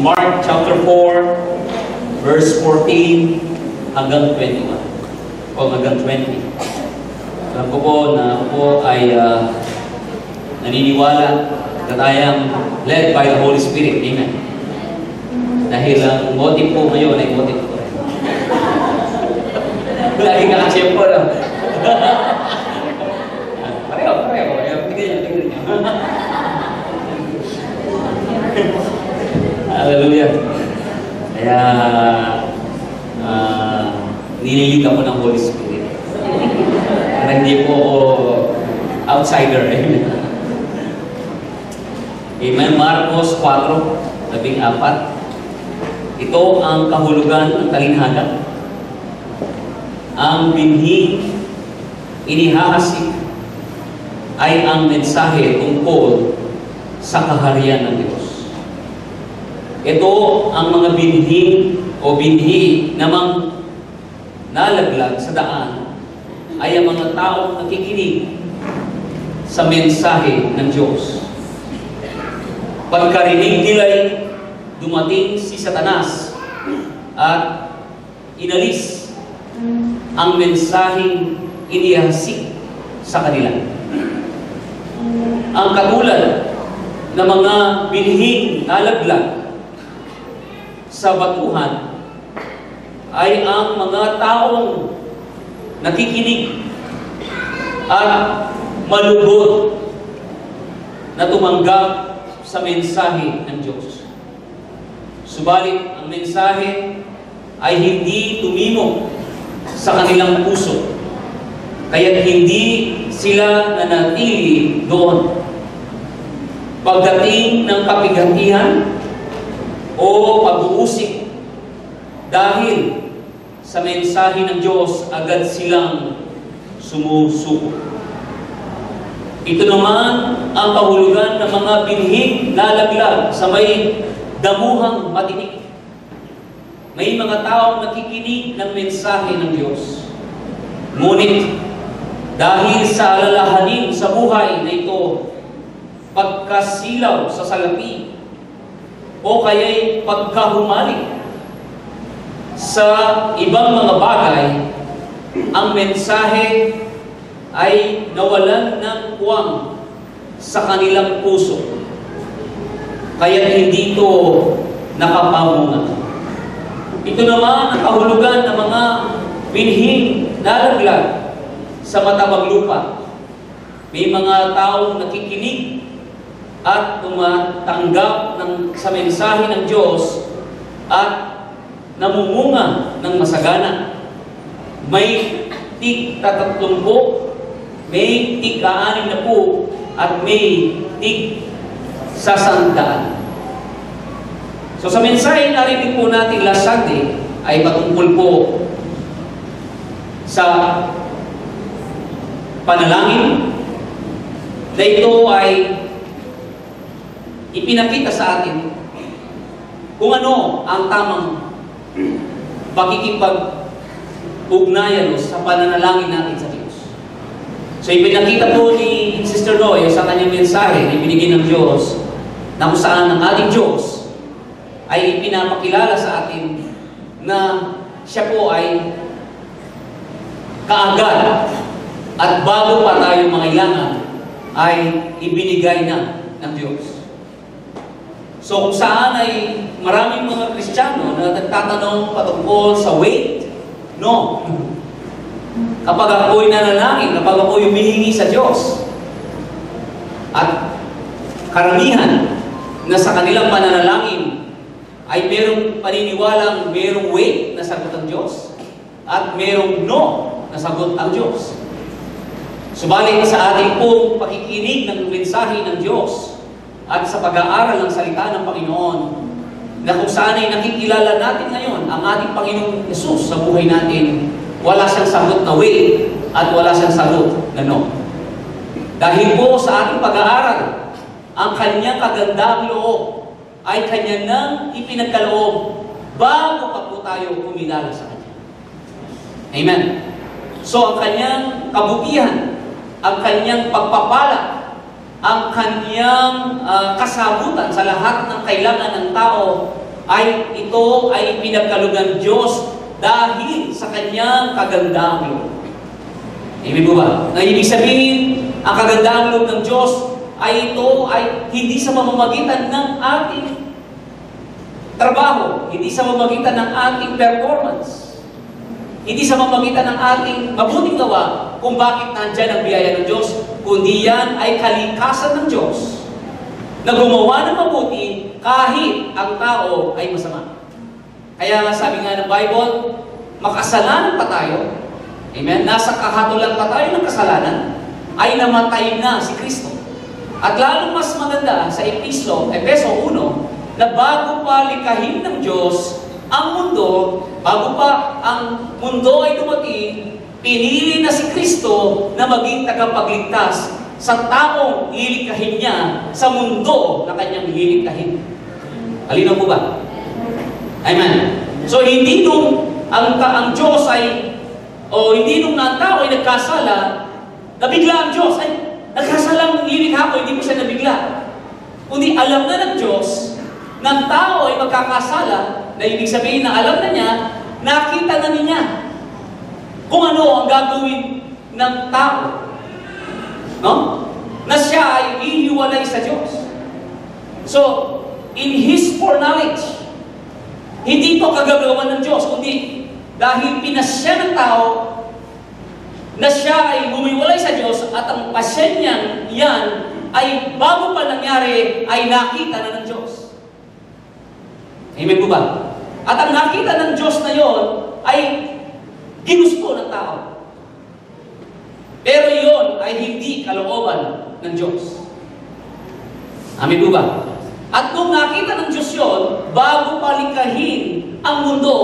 Mark chapter 4, verse 14 hanggang 21. O hanggang 20. Alam ko po na ako po ay naniniwala that I am led by the Holy Spirit. Amen. Dahil ang motive po ngayon ay motive ko rin. Lagi nakachempo lang. Pareho. Tingnan niyo. Hallelujah. Kaya nililig ako ng Holy Spirit. Para hindi po outsider. Amen. Marcos 4:14. Ito ang kahulugan ng talinhaga. Ang binhi inihahasik ay ang mensahe tungkol sa kaharian ng Diyos. Ito ang mga binhi namang nalaglag sa daan ay ang mga taong nakikinig sa mensahe ng Diyos. Pagkarinig nila'y dumating si Satanas at inalis ang mensaheng inihasik sa kanila. Ang katulad ng mga binhing nalaglag sa batuhan ay ang mga taong nakikinig at malugod na tumanggap sa mensahe ng Diyos. Subalit, ang mensahe ay hindi tumimo sa kanilang puso, kaya hindi sila nanatili doon. Pagdating ng kapighatihan o pag-uusik dahil sa mensahe ng Diyos, agad silang sumusuko. Ito naman ang kahulugan ng mga binhing nalaglag sa may damuhang matinik. May mga taong nakikinig ng mensahe ng Diyos. Ngunit, dahil sa alalahanin sa buhay na ito, pagkasilaw sa salapi, o kaya'y pagkahumalik sa ibang mga bagay, ang mensahe ay nawalan ng puwang sa kanilang puso. Kaya hindi ito nakapamunga. Ito naman ang kahulugan ng mga binhing nalaglag sa matabang lupa. May mga taong nakikinig at tumatanggap sa mensahe ng Diyos at namumunga ng masagana. May tig-30, may tig-60, at may tig-100. So sa mensahe na narinig po natin last Sunday ay patungkol po sa panalangin na ito ay ipinakita sa atin kung ano ang tamang pakikipag-ugnayan sa pananalangin natin sa Diyos. So ipinakita po ni Sister Noy sa kanyang mensahe na ibinigay ng Diyos na kung saan ang ating Diyos ay ipinapakilala sa atin na siya po ay kaagad at bago pa tayo mangailangan ay ibinigay na ng Diyos. So kung saan ay maraming mga Kristiyano na nagtatanong patungkol sa weight, no. Kapag ako'y nanalangin, kapag ako'y humihingi sa Diyos, at karamihan na sa kanilang pananalangin ay merong paniniwalang merong weight na sagot ang Diyos at merong no na sagot ang Diyos. Subalit sa ating pong pakikinig ng mensahe ng Diyos at sa pag-aaral ng salita ng Panginoon, na kung saan ay nakikilala natin ngayon ang ating Panginoong Jesus sa buhay natin, wala siyang sagot na weight at wala siyang sagot na no. Dahil po sa ating pag-aaral, ang kanyang kagandang loob ay kanya nang ipinagkaloob bago pa po tayo kumilala sa Kanya. Amen. So, ang kanyang kabutihan, ang kanyang pagpapala, ang kanyang kasabutan sa lahat ng kailangan ng tao ay ito ay pinagkaloob ng Diyos dahil sa kanyang kagandaang loob. Amen po ba? Na ibig sabihin, ang kagandaang loob ng Diyos ay ito ay hindi sa pamamagitan ng ating trabaho, hindi sa pamamagitan ng ating performance, hindi sa pamamagitan ng ating mabuting gawa kung bakit nandyan ang biyaya ng Diyos, kundi yan ay kalikasan ng Diyos na gumawa ng mabuti kahit ang tao ay masama. Kaya nga sabi nga ng Bible, makasalanan pa tayo, amen, nasa kahatulan pa tayo ng kasalanan, ay namatay na si Kristo. At lalong mas maganda sa Efeso 1, na bago pa likahin ng Diyos ang mundo, bago pa ang mundo ay dumating, pinili na si Kristo na maging tagapagligtas sa taong lilikahin niya sa mundo na kanyang lilikahin. Alinaw po ba? Amen. So hindi nung ang Diyos ay, hindi nung ang tao ay nagkasala, nabigla ang Diyos, ay nagkasalang lilikha ko, hindi ko siya nabigla. Kundi alam na ng Diyos, ng tao ay magkakasala, na ibig sabihin na alam na niya, nakita na niya kung ano ang gagawin ng tao. No? Na siya ay ihiwalay sa Diyos. So, in His foreknowledge, hindi ito kagagawan ng Diyos, kundi dahil pinasya ng tao na siya ay humiwalay sa Diyos at ang pasya niyang yan ay bago pa nangyari ay nakita na ng Diyos. Amen po ba? At ang nakita ng Diyos na yon ay ginusto ng tao. Pero yon ay hindi kalooban ng Diyos. Amen po ba? At kung nakita ng Diyos yon, bago palikahin ang mundo,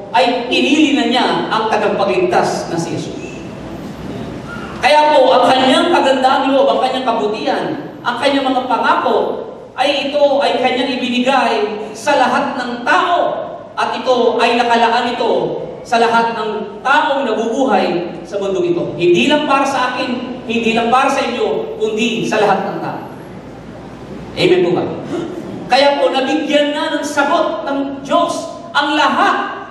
ay pinili na niya ang tagapagligtas na si Jesus. Kaya po, ang kanyang kagandaang loob, ang kanyang kabutihan, ang kanyang mga pangako, ay ito ay kanyang ibinigay sa lahat ng tao. At ito ay nakalaan ito sa lahat ng taong nabubuhay sa mundo ito. Hindi lang para sa akin, hindi lang para sa inyo, kundi sa lahat ng tao. Amen po ba? Kaya po, nabigyan na ng sagot ng Diyos ang lahat.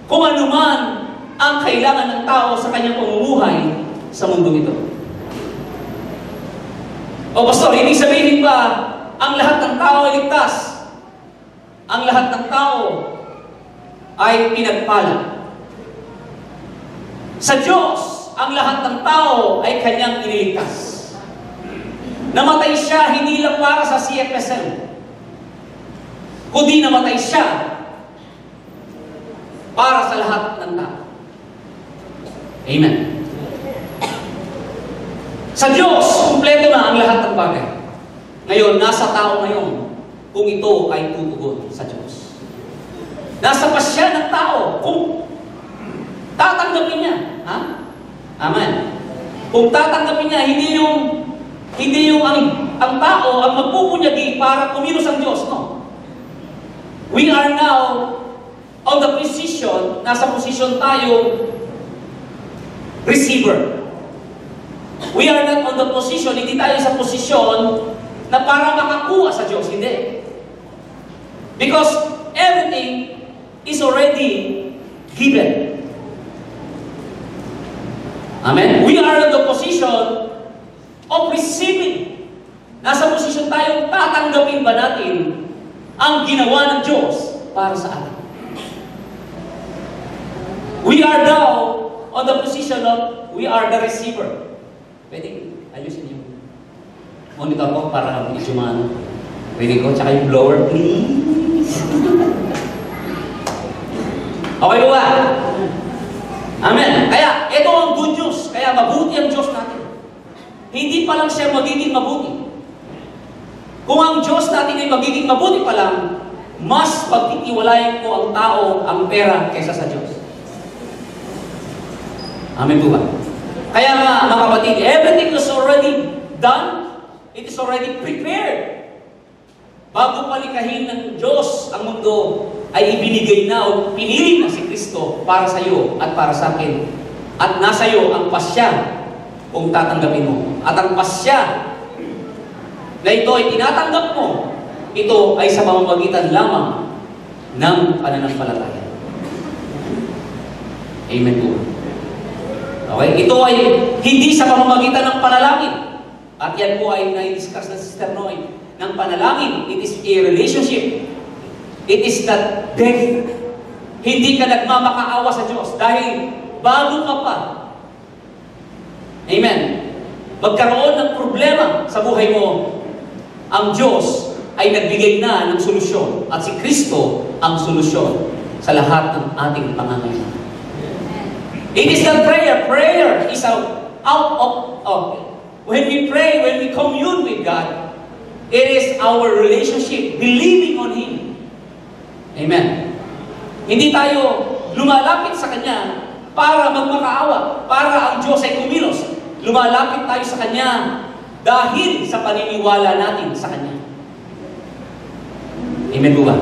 Kung anuman ang kailangan ng tao sa kanyang pamumuhay sa mundo ito. O pastor, ibig sabihin ba ang lahat ng tao ay ligtas? Ang lahat ng tao ay pinagpala. Sa Diyos, ang lahat ng tao ay kanyang iniligtas. Namatay siya hindi lang para sa CFSL, kundi namatay siya para sa lahat ng tao. Amen. Sa Diyos, kumpleto na ang lahat ng bagay. Ngayon, nasa tao ngayon kung ito ay tutugon sa Diyos. Nasa pasya ng tao kung tatanggapin niya. Ha? Amen. Kung tatanggapin niya, hindi yung ang tao ang magpupunyagi para kumilos ang Diyos. No. We are now on the position, nasa position tayo receiver. We are not on the position, hindi tayo sa posisyon na para makakuha sa Diyos. Hindi. Because everything is already given. Amen? We are in the position of receiving. Nasa posisyon tayong tatanggapin ba natin ang ginawa ng Diyos para sa atin. We are now on the position of we are the receiver. Pwede ayusin yung monitor ko para medyo maano. Pwede ko, tsaka yung blower, please. Okay po ba? Amen. Kaya, ito ang good news. Kaya mabuti ang Diyos natin. Hindi pa lang siya magiging mabuti. Kung ang Diyos natin ay magiging mabuti pa lang, mas pagtitiwalayan ko ang tao, ang pera, kaysa sa Diyos. Amen po ba? Kaya nga, mga kapatid, everything is already done. It is already prepared. Bago palikahin ng Diyos ang mundo, ay ibinigay na o pinili na si Kristo para sa iyo at para sa akin. At nasa iyo ang pasya kung tatanggapin mo. At ang pasya na ito ay tinatanggap mo ito ay sa pamamagitan lamang ng pananampalataya. Amen po. Okay? Ito ay hindi sa pamamagitan ng panalangin. At yan po ay na-discuss na Sister Noy. Ng panalangin, it is a relationship. It is not death. Hindi ka nagmamakaawa sa Diyos dahil bago ka pa. Amen. Magkaroon ng problema sa buhay mo, ang Diyos ay nagbigay na ng solusyon. At si Kristo ang solusyon sa lahat ng ating pangangailangan. It is not prayer. Prayer is out of when we pray, when we commune with God, it is our relationship, believing on Him. Amen. Hindi tayo lumalapit sa Kanya para magmakaawa, para ang Diyos ay kumilos. Lumalapit tayo sa Kanya dahil sa paniniwala natin sa Kanya. Amen po ba?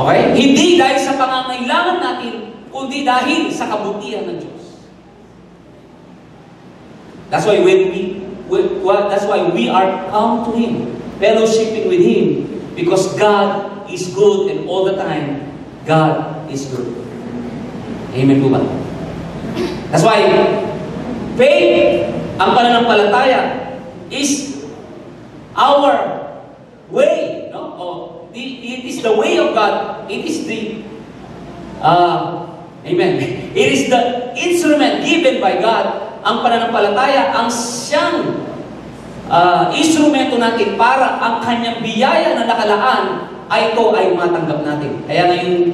Okay? Hindi dahil sa pangangailangan natin, kundi dahil sa kabutihan ng Diyos. That's why that's why we are come to Him, fellowshipping with Him, because God is good and all the time, God is good. Amen po ba? That's why faith, ang pananampalataya, is our way. No? It is the way of God. It is the amen. It is the instrument given by God. Ang pananampalataya, ang siyang instrumento natin para ang kanyang biyaya na nakalaan ay ito ay matanggap natin. Kaya ngayon,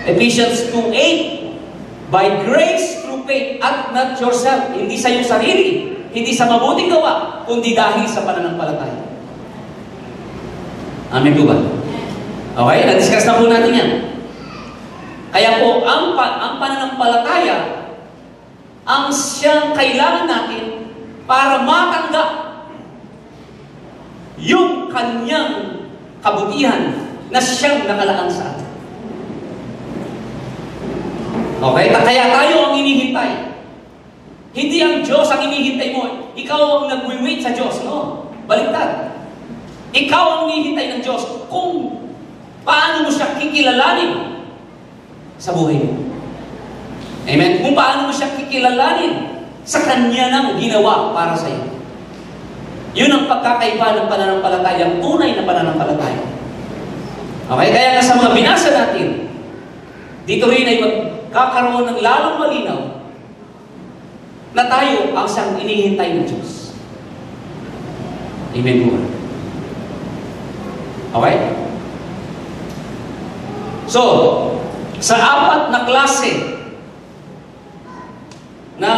Ephesians 2:8, by grace through faith at not yourself, hindi sa iyong sarili, hindi sa mabuting gawa, kundi dahil sa pananampalataya. Amen po ba? Okay, na-discuss na po natin yan. Kaya po, ang pananampalataya, ang siyang kailangan natin para matanggap yung kanyang kabutihan na siyang nakalaan sa atin. Okay? Kaya tayo ang inihintay. Hindi ang Diyos ang inihintay mo. Ikaw ang nag-wait sa Diyos. No? Baliktad. Ikaw ang inihintay ng Diyos kung paano mo siya kikilalanin sa buhay mo. Amen? Kung paano mo siya kikilalanin sa Kanya nang ginawa para sa iyo. Yun ang pagkakaiba ng pananampalataya, ang tunay na pananampalataya. Okay? Kaya nga sa mga binasa natin, dito rin ay magkakaroon ng lalong malinaw na tayo ang siyang inihintay ng Diyos. Amen po. Okay? So, sa apat na klase na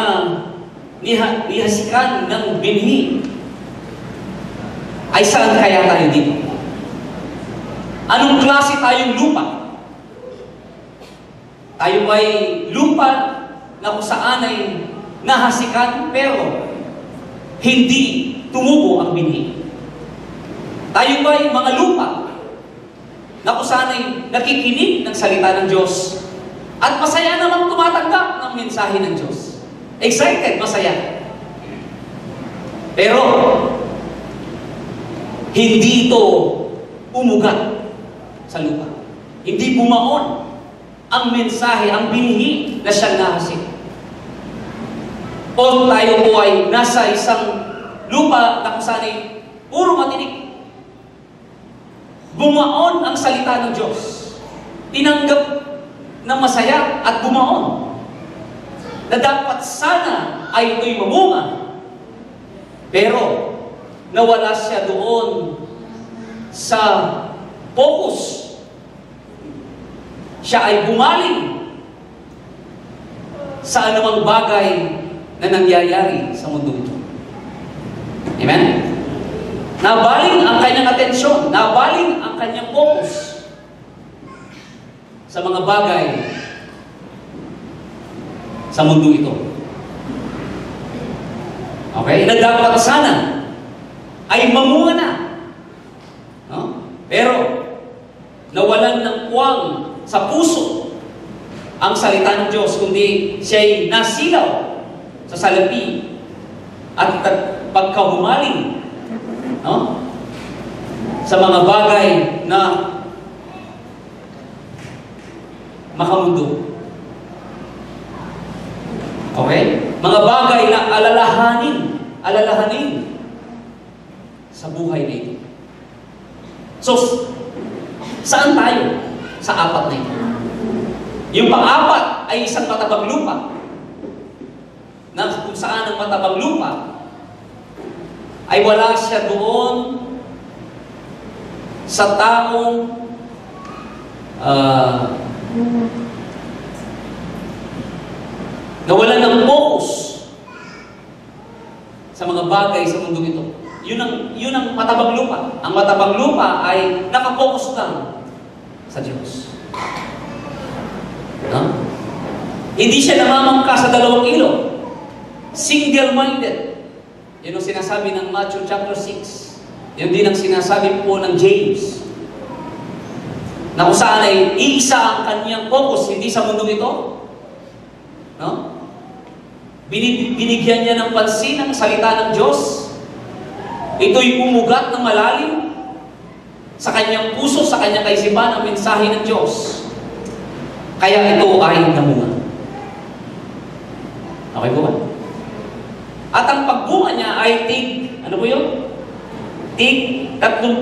nihasikan ng binhi, ay saan kaya tayo dito? Anong klase tayong lupa? Tayo ay lupa na kung saan ay nahasikan pero hindi tumubo ang binhi. Tayo ba ay mga lupa na kung saan ay nakikinig ng salita ng Diyos at masaya namang tumatanggap ng mensahe ng Diyos? Excited, masaya. Pero, hindi ito umugat sa lupa. Hindi bumaon ang mensahe, ang binhi na siyang nahasik. O tayo po ay nasa isang lupa na kung saan ay puro matinik. Bumaon ang salita ng Diyos. Tinanggap na masaya at bumaon. Na dapat sana ay ito'y mamunga. Pero, nawala siya doon sa focus. Siya ay bumaling sa anumang bagay na nangyayari sa mundo ito. Amen? Nabaling ang kanyang atensyon, nabaling ang kanyang focus sa mga bagay sa mundo ito. Okay? Na dapat sana ay mamunga na. No? Pero, nawalan ng kuwang sa puso ang salita ng Diyos, kundi siya'y nasilaw sa salapi at pagkahumaling, no? sa mga bagay na makamundo. Okay? Mga bagay na alalahanin sa buhay na ito. So, saan tayo? Sa apat na ito. Yung pang-apat ay isang matabang lupa. Na kung saan ang matabang lupa ay wala siya doon sa taong nawala ng focus sa mga bagay sa mundo ito. Yun ang matabang lupa. Ang matabang lupa ay nakapokus lang sa Diyos. No? Hindi siya namamangka sa dalawang ilog. Single-minded. Yun ang sinasabi ng Matthew chapter 6. Yun din ang sinasabi po ng James. Na kung saan ay iisa ang kanyang focus, hindi sa mundo ito. No? Binigyan niya ng pansin ang salita ng Diyos. Ito'y umugat ng malalim sa kanyang puso, sa kanyang kaisipan ang mensahe ng Diyos. Kaya ito ay namunga. Okay po ba? At ang pagbunga niya ay ano po yun? Tig 30.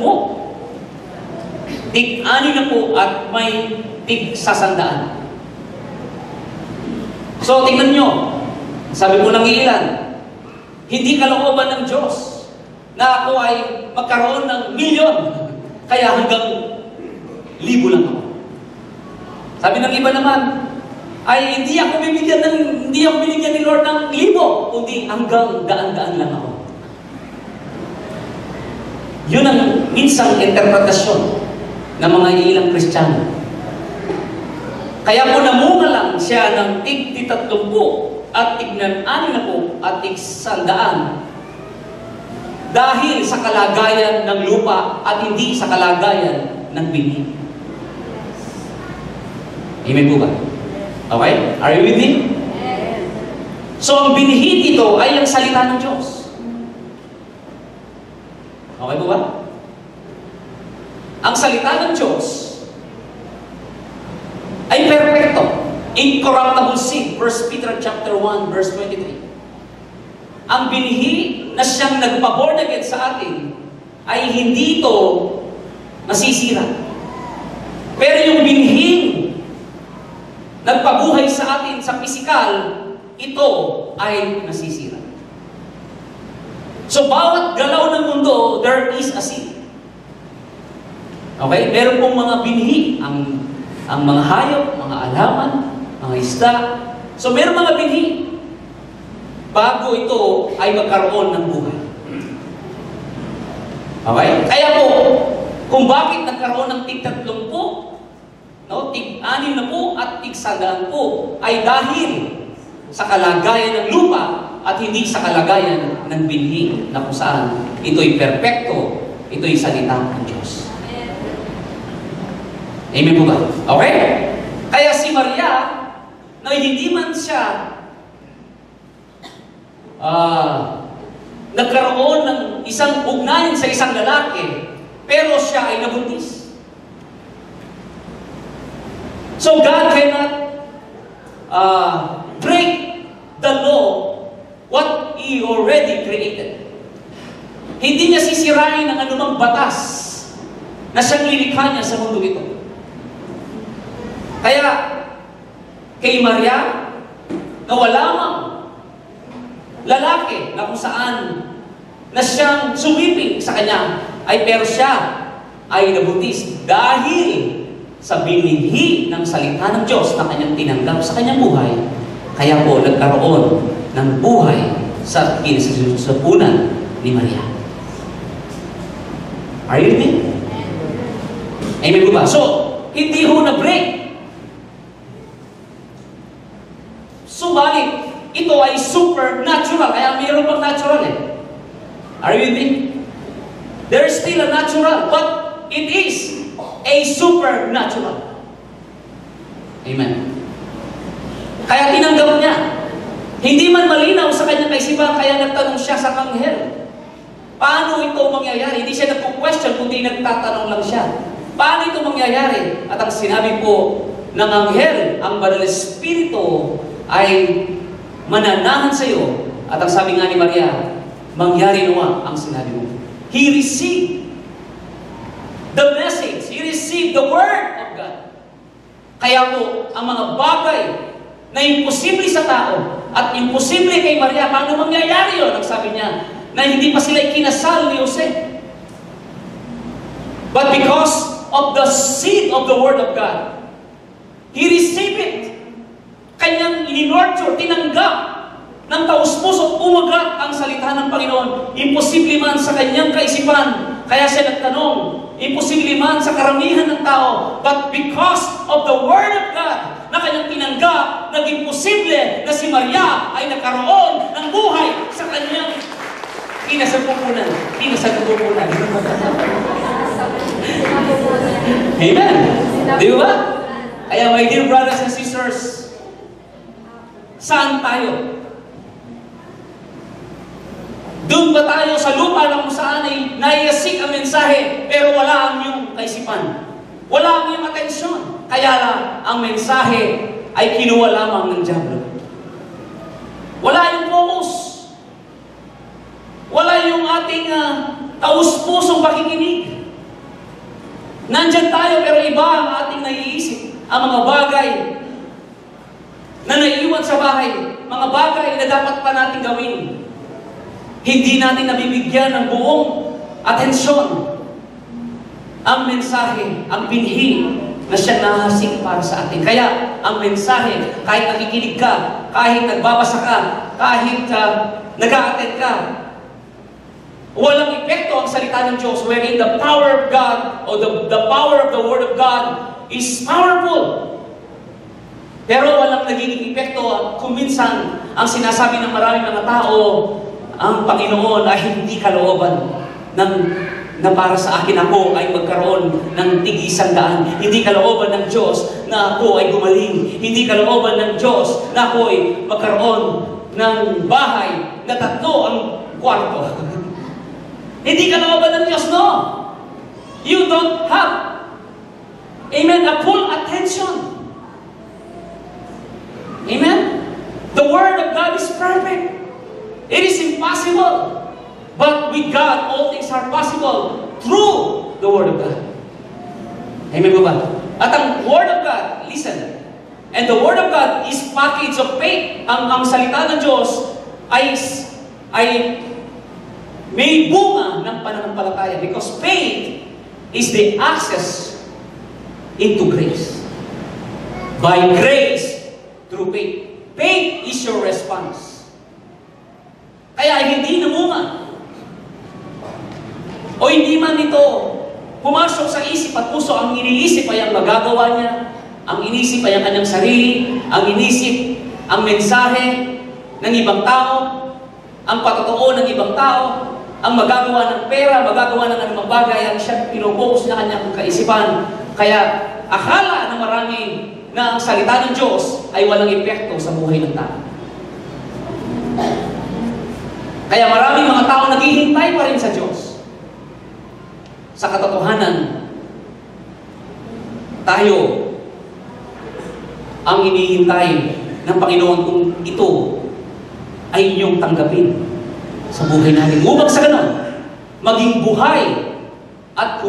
Tig 6 na po at may tig 100. So, tingnan nyo. Sabi po ng ilan, hindi kalooban ng Diyos na ako ay magkaroon ng milyon. Kaya hanggang 1,000 lang ako. Sabi ng iba naman, ay hindi ako binigyan ni Lord ng 1,000, kundi hanggang daan-daan lang ako. Yun ang minsang interpretasyon ng mga ilang Kristiyano. Kaya po namunga lang siya ng tig 30 at tig 60 at tig 100 dahil sa kalagayan ng lupa at hindi sa kalagayan ng binhi. Amen po ba? Okay? Are you with me? Yes. So, ang binhi dito ay ang salita ng Diyos. Okay po ba? Ang salita ng Diyos ay perfecto. Incorruptible seed. 1 Peter chapter 1, verse 23. Ang binhi na siyang nagpa-born again sa atin ay hindi ito masisira. Pero yung binhing nagpabuhay sa atin sa pisikal, ito ay nasisira. So, bawat galaw ng mundo, there is a seed. Okay? Meron pong mga binhi, ang mga hayop, mga alaman, mga isda. So, meron mga binhi bago ito ay magkaroon ng buhay. Okay? Kaya po, kung bakit nagkaroon ng tig 30, no, tig 60 at tig 100 ay dahil sa kalagayan ng lupa at hindi sa kalagayan ng binhi na kung saan ito'y perpekto, ito'y salita ng Diyos. Amen po ba? Okay? Kaya si Maria, na hindi man siya nagkaroon ng isang ugnayan sa isang lalaki, pero siya ay nabuntis. So God cannot break the law what He already created. Hindi niya sisirain ang anumang batas na siyang lilikha niya sa mundo ito. Kaya, kay Maria, na wala mang lalaki na kung saan na siyang sumiping sa kanya, ay pero siya ay nabuntis dahil sa binhi ng salita ng Diyos na kanyang tinanggap sa kanyang buhay. Kaya po nagkaroon ng buhay sa kinasusupunan ni Maria. Are you with me? Amen po ba? So, hindi ho na-break. Subalit, ito ay supernatural. Kaya mayroon pang natural eh. Are you with me? There is still a natural, but it is a supernatural. Amen. Kaya tinanggap niya. Hindi man malinaw sa kanyang kaisipan, kaya nagtanong siya sa anghel. Paano ito mangyayari? Hindi siya nagpo-question, kundi nagtatanong lang siya. Paano ito mangyayari? At ang sinabi po ng anghel, ang Banal Espiritu ay mananahan sa iyo. At ang sabi nga ni Maria, mangyari nawa ang sinabi mo. He received the message. He received the word of God. Kaya po, ang mga bagay na imposible sa tao at imposible kay Maria, paano mangyayari yun? Ang sabi niya, na hindi pa sila ikinasal ni Jose. But because of the seed of the Word of God, he received it. Kanyang ininurture, tinanggap ng taus-puso, umagat ang salita ng Panginoon. Imposible man sa kanyang kaisipan, kaya siya nagtanong, imposible man sa karamihan ng tao, but because of the Word of God na kanyang tinanggap, naging posible na si Maria ay nagkaroon ng buhay sa kanyang pinasagpupunan. Amen. Di ba? Kaya my dear brothers and sisters, saan tayo? Doon ba tayo sa lupa na kung saan ay naiasik ang mensahe, pero wala ang iyong kaisipan? Wala ang iyong atensyon. Kaya lang, ang mensahe ay kinuha lamang ng diablo. Wala yung focus. Wala yung ating taus-pusong pakikinig. Nandyan tayo, pero iba ang ating naiisip. Ang mga bagay na naiiwan sa bahay, mga bagay na dapat pa natin gawin. Hindi natin nabibigyan ng buong atensyon. Ang mensahe, ang binhi na siya nahasik para sa atin. Kaya, ang mensahe, kahit nakikinig ka, kahit nagbabasa ka, kahit nag-a-attend ka, walang epekto ang salita ng Diyos, wherein the power of God or the power of the Word of God is powerful. Pero walang nagiging epekto kung minsan ang sinasabi ng maraming mga tao, ang Panginoon ay hindi kalooban na para sa akin ako ay magkaroon ng tig-100. Hindi kalooban ng Diyos na ako ay gumaling. Hindi kalooban ng Diyos na ako ay magkaroon ng bahay na 3 ang kwarto. Hindi ka kalooban ng Diyos, no? You don't have, amen, a full attention. Amen? The Word of God is perfect. It is impossible. But with God, all things are possible through the Word of God. Amen po ba? At ang Word of God, listen, and the Word of God is package of faith. Ang salita ng Diyos ay may bunga ng pananampalataya because faith is the access into grace. By grace, through faith. Faith is your response. Kaya hindi namunga o hindi man ito pumasok sa isip at puso, ang iniisip ay ang magagawa niya, ang inisip ay ang kanyang sarili, ang inisip ang mensahe ng ibang tao, ang patotoo ng ibang tao, ang magagawa ng pera, magagawa ng anumang bagay, ang siya pinupokus na kanyang kaisipan. Kaya akala ng marami na ang salita ng Diyos ay walang epekto sa buhay ng tao. Kaya maraming mga tao naghihintay pa rin sa Diyos. Sa katotohanan, tayo ang hinihintay ng Panginoon kung ito ay inyong tanggapin sa buhay natin. Upang sa ganon, maging buhay at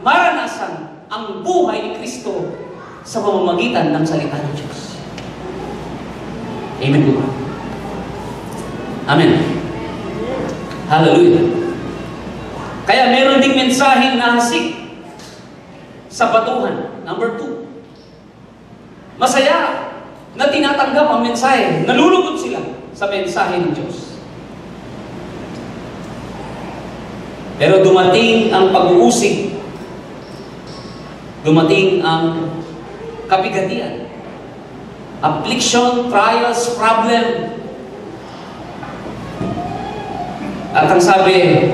maranasan ang buhay ni Kristo sa pamamagitan ng salita ng Diyos. Amen po ba? Amen. Hallelujah. Kaya meron ding mensaheng nahasik sa batuhan. Number 2. Masaya na tinatanggap ang mensahe. Nalulugod sila sa mensahe ng Diyos. Pero dumating ang pag-uusig. Dumating ang kabigatian. Affliction, trials, problem. At ang sabi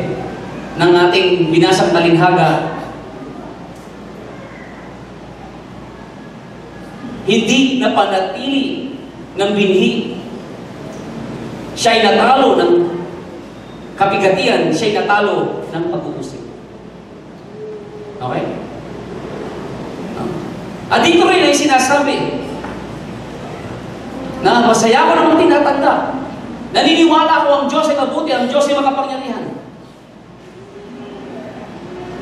ng ating binasang talinhaga, hindi napanatili ng binhi. Siya'y natalo kapigatian, siya'y natalo ng pag-uusig. Okay? At dito rin ay sinasabi na masaya ko namang tinatanggap. Naniniwala ko ang Diyos ay mabuti, ang Diyos ay makapangyarihan.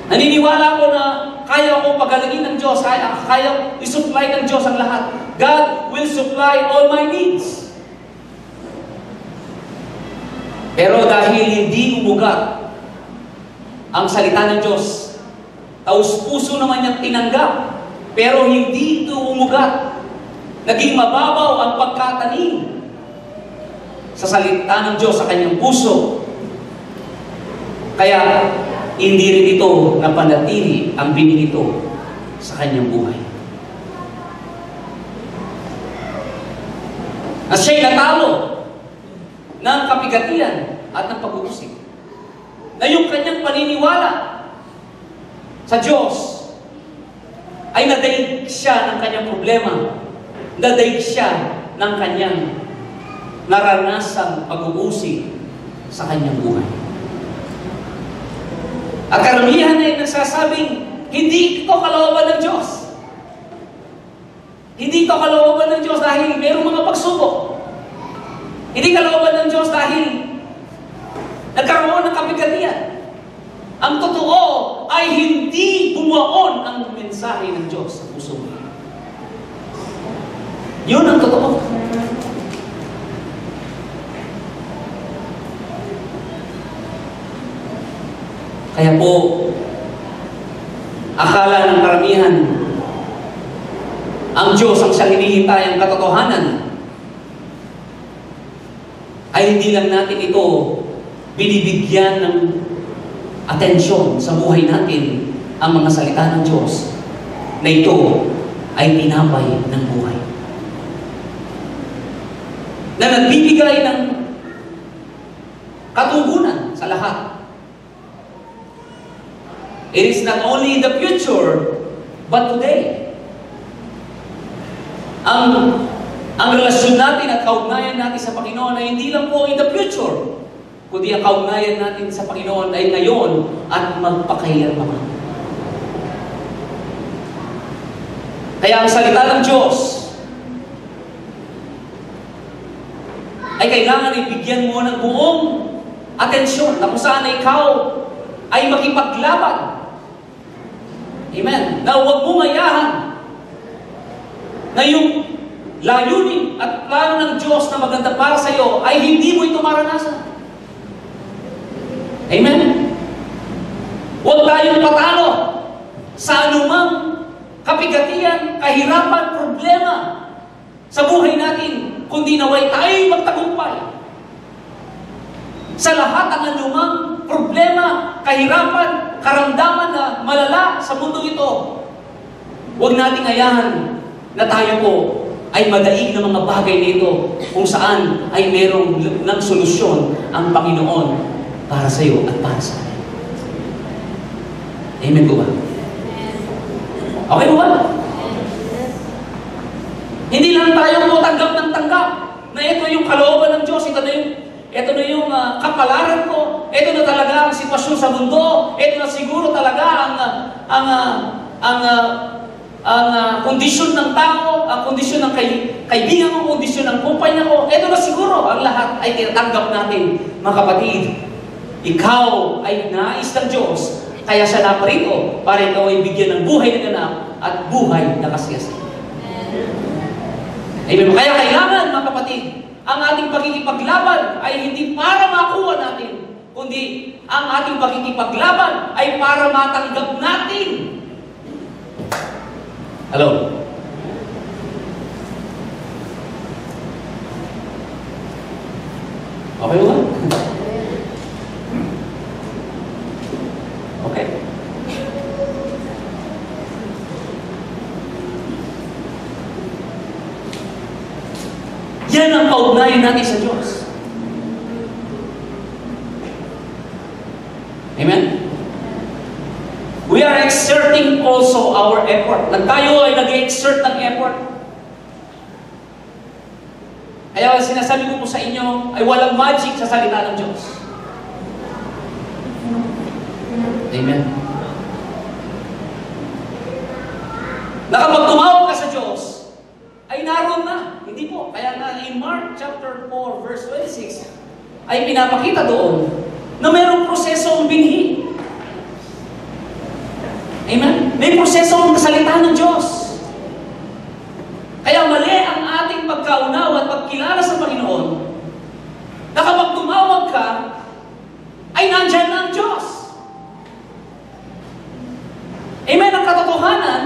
Naniniwala ko na kaya ko pagalagin ng Diyos, kaya isupply ng Diyos ang lahat. God will supply all my needs. Pero dahil hindi umugat ang salita ng Diyos, taus-puso naman niyang tinanggap, pero hindi ito umugat. Naging mababaw ang pagkatanim sa salita ng Diyos sa kanyang puso. Kaya hindi rin ito napanatili ang bining ito sa kanyang buhay. At siya'y natalo ng kapigatian at ng pag-uusig. Na yung kanyang paniniwala sa Diyos ay nadaig siya ng kanyang problema. Nadaig siya ng kanyang naranasang pag-uusig sa kanyang buhay. At karamihan ay nagsasabing, hindi ito kalooban ng Diyos. Hindi ito kalooban ng Diyos dahil mayroong mga pagsubok. Hindi kalooban ng Diyos dahil nagkaroon ng kapigatian. Ang totoo ay hindi bumuon ang mensahe ng Diyos sa puso mo. Yun ang totoo. Kaya po, akala ng karamihan, ang Diyos ang siyang hinihintay ang katotohanan, ay hindi lang natin ito binibigyan ng atensyon sa buhay natin ang mga salita ng Diyos na ito ay tinapay ng buhay. Na nagbibigay ng katugunan sa lahat. It is not only in the future, but today. Ang relasyon natin at kaugnayan natin sa Panginoon ay hindi lang po in the future, kundi ang kaugnayan natin sa Panginoon ay ngayon at magpakailanman. Kaya ang salita ng Diyos ay kailangan ibigyan mo ng buong atensyon na kung saan ikaw ay makipaglaban. Amen. Na huwag mong ayahan na yung layunin at plano ng Diyos na maganda para sa iyo ay hindi mo ito maranasan. Amen. Huwag tayong patalo sa anumang kapigatian, kahirapan, problema sa buhay natin, kundi naway tayo'y magtagumpay sa lahat ang anumang problema, kahirapan, karamdaman na malala sa mundo ito. Huwag nating ayahan na tayo po ay madaig ng mga bagay nito kung saan ay merong ng solusyon ang Panginoon para sa iyo at para sa akin. Amen po ba? Okay po ba? Hindi lang tayo po tanggap ng tanggap na ito yung kalooban ng Diyos, ito na yung kapalaran ko, ito na talaga ang sitwasyon sa mundo, ito na siguro talaga ang kondisyon ng tao, ang kondisyon ng kaibigan ko, kondisyon ng kumpanya ko, ito na siguro ang lahat ay tinatanggap natin. Mga kapatid, ikaw ay nais ng Diyos, kaya siya naparito para ikaw ay bigyan ng buhay na ganap at buhay na kasiyas. Amen. Kaya kailangan, mga kapatid, ang ating pagkikipaglaban ay hindi para makuha natin, kundi ang ating pagkikipaglaban ay para matanggap natin. Hello? Okay ba? Okay. Yan ang kaugnayan natin sa Diyos. Amen? We are exerting also our effort. Tayo ay nag-exert ng effort. Kaya sinasabi ko po sa inyo ay walang magic sa salita ng Diyos. Amen. Na kapag tumawag ka sa Diyos, ay naroon na. Hindi po. Kaya nga in Mark chapter 4, verse 26, ay pinapakita doon na mayroong proseso ang binhi. Amen? May proseso ang salita ng Diyos. Kaya mali ang ating pagkaunawa at pagkilala sa Panginoon na kapag tumawag ka, ay nandyan na ang Diyos. Amen? Ang katotohanan,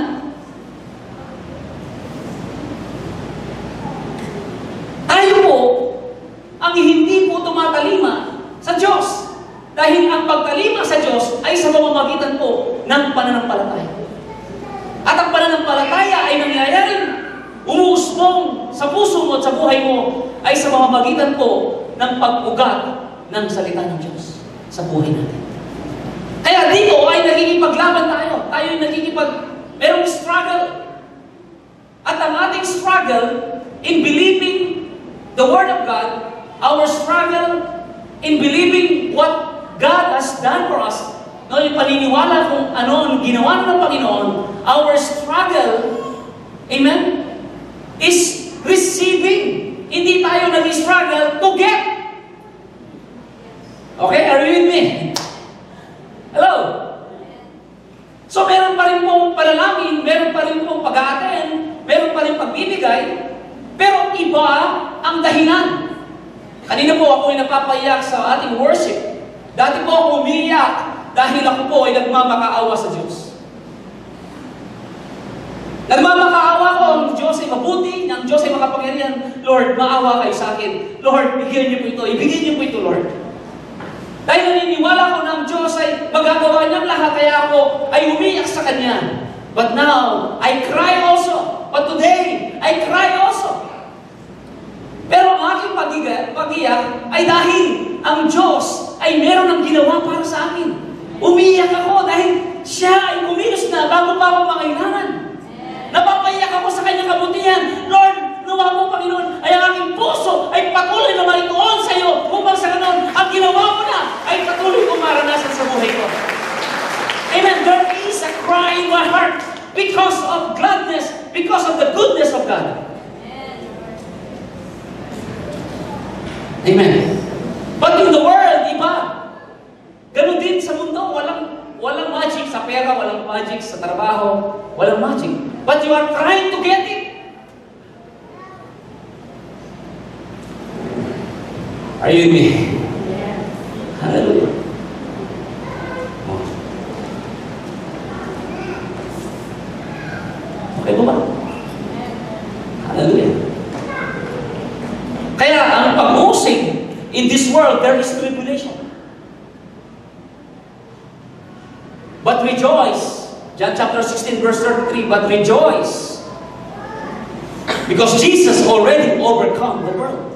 tayo po ang hindi po tumatalima sa Diyos. Dahil ang pagtalima sa Diyos ay sa pamamagitan po ng pananampalataya. At ang pananampalataya ay nangyayaring umuusbong sa puso mo at sa buhay mo ay sa pamamagitan po ng pag-ugat ng salita ng Diyos sa buhay natin. Kaya dito ay nagkikipaglaban tayo. Tayo ay merong struggle. At ang ating struggle in believing the Word of God, our struggle in believing what God has done for us, no, yung paniniwala kung ano ang ginawa ng Panginoon, our struggle, amen, is receiving. Hindi tayo nag-struggle to get. Okay, are you with me? Hello? So meron pa rin pong panalangin, meron pa rin pong pag-aaten, meron pa rin pagbibigay, pero iba ang dahilan. Kanina po ako ay napapaiyak sa ating worship. Dati po ako umiyak dahil ako po ay nagmamakaawa sa Diyos. Nagmamakaawa ko, ang Diyos ay mabuti, ang Diyos ay makapangyarihan. Lord, maawa kayo sa akin. Lord, bigyan niyo po ito, ibigyan niyo po ito, Lord. Dahil naniniwala ko na ang Diyos ay magagawa niyang lahat, kaya ako ay umiyak sa Kanya. But now, I cry also. But today, I cry also. Pero ang aking pag-iyak ay dahil ang Diyos ay meron ng ginawa para sa akin. Umiyak ako dahil siya ay kumilos na bago pa ako mangailangan. Napapaiyak ako sa kanyang kabutihan. Lord, nawa mo, Panginoon, ay ang aking puso ay patuloy na marituon sa iyo upang sa ganon, ang ginawa mo na ay patuloy kong maranasan sa buhay ko. Amen. There is a cry in my heart because of gladness, because of the goodness of God. Amen. But in the world, iba. Ganon din sa mundo, walang magic sa pera, walang magic sa trabaho, walang magic. But you are trying to get it. Are you with me? Yeah. Hallelujah. Okay po ba? Hallelujah. Kaya ang pag-usig in this world, there is tribulation. But rejoice. John chapter 16 verse 33, but rejoice. Because Jesus already overcome the world.